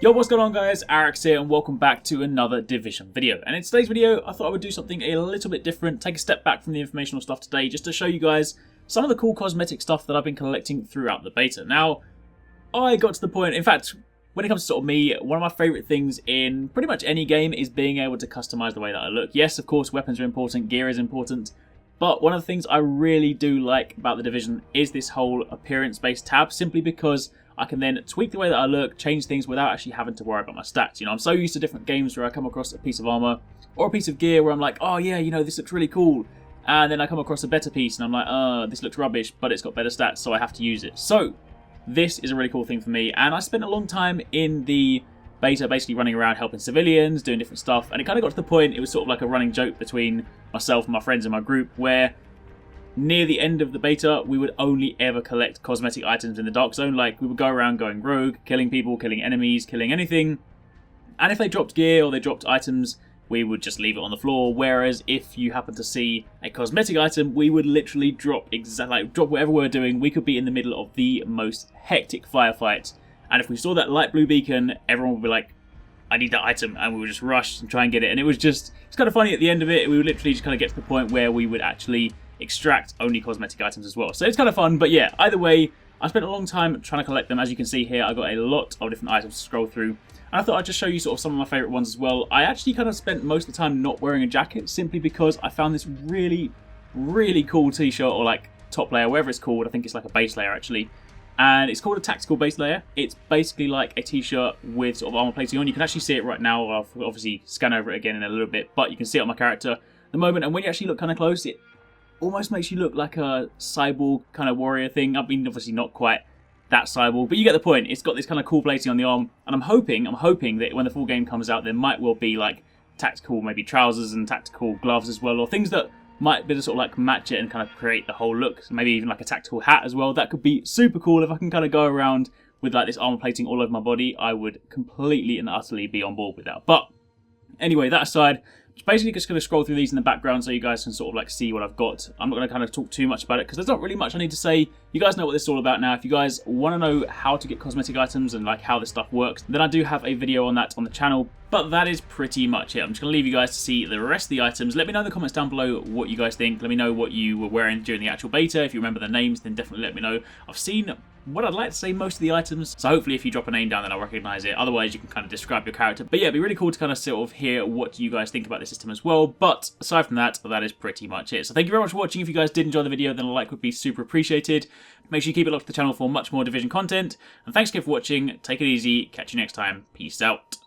Yo, what's going on guys, Arekkz here and welcome back to another Division video. And in today's video, I thought I would do something a little bit different, take a step back from the informational stuff today just to show you guys some of the cool cosmetic stuff that I've been collecting throughout the beta. Now, I got to the point, in fact, when it comes to sort of me, one of my favourite things in pretty much any game is being able to customise the way that I look. Yes, of course, weapons are important, gear is important, but one of the things I really do like about the Division is this whole appearance-based tab, simply because I can then tweak the way that I look, change things without actually having to worry about my stats. You know, I'm so used to different games where I come across a piece of armor or a piece of gear where I'm like, oh yeah, you know, this looks really cool. And then I come across a better piece and I'm like, this looks rubbish, but it's got better stats, so I have to use it. So this is a really cool thing for me. And I spent a long time in the beta basically running around helping civilians, doing different stuff. And it kind of got to the point, it was sort of like a running joke between myself and my friends in my group where near the end of the beta, we would only ever collect cosmetic items in the Dark Zone. Like, we would go around going rogue, killing people, killing enemies, killing anything. And if they dropped gear or they dropped items, we would just leave it on the floor. Whereas if you happen to see a cosmetic item, we would literally drop whatever we're doing. We could be in the middle of the most hectic firefight. And if we saw that light blue beacon, everyone would be like, I need that item, and we would just rush and try and get it. And it's kind of funny at the end of it. We would literally just kind of get to the point where we would actually extract only cosmetic items as well. So it's kind of fun, but yeah, either way, I spent a long time trying to collect them. As you can see here, I got a lot of different items to scroll through, and I thought I'd just show you sort of some of my favourite ones as well. I actually kind of spent most of the time not wearing a jacket, simply because I found this really, really cool t-shirt, or like top layer, whatever it's called. I think it's like a base layer actually, and it's called a tactical base layer. It's basically like a t-shirt with sort of armor plating on. You can actually see it right now. I'll obviously scan over it again in a little bit, but you can see it on my character at the moment, and when you actually look kind of close, it almost makes you look like a cyborg kind of warrior thing. I mean, obviously not quite that cyborg, but you get the point. It's got this kind of cool plating on the arm, and I'm hoping that when the full game comes out, there might well be like tactical, maybe trousers and tactical gloves as well, or things that might be able to sort of like match it and kind of create the whole look. So maybe even like a tactical hat as well. That could be super cool. If I can kind of go around with like this armor plating all over my body, I would completely and utterly be on board with that. But anyway, that aside, basically just going to scroll through these in the background so you guys can sort of like see what I've got. I'm not going to kind of talk too much about it because there's not really much I need to say. You guys know what this is all about now. If you guys want to know how to get cosmetic items and like how this stuff works, then I do have a video on that on the channel. But that is pretty much it. I'm just going to leave you guys to see the rest of the items. Let me know in the comments down below what you guys think. Let me know what you were wearing during the actual beta. If you remember the names, then definitely let me know. I've seen what I'd like to say most of the items, so hopefully if you drop a name down then I'll recognise it. Otherwise you can kind of describe your character. But yeah, it'd be really cool to kind of sort of hear what you guys think about the system as well. But aside from that, that is pretty much it. So thank you very much for watching. If you guys did enjoy the video, then a like would be super appreciated. Make sure you keep it locked to the channel for much more Division content. And thanks again for watching. Take it easy. Catch you next time. Peace out.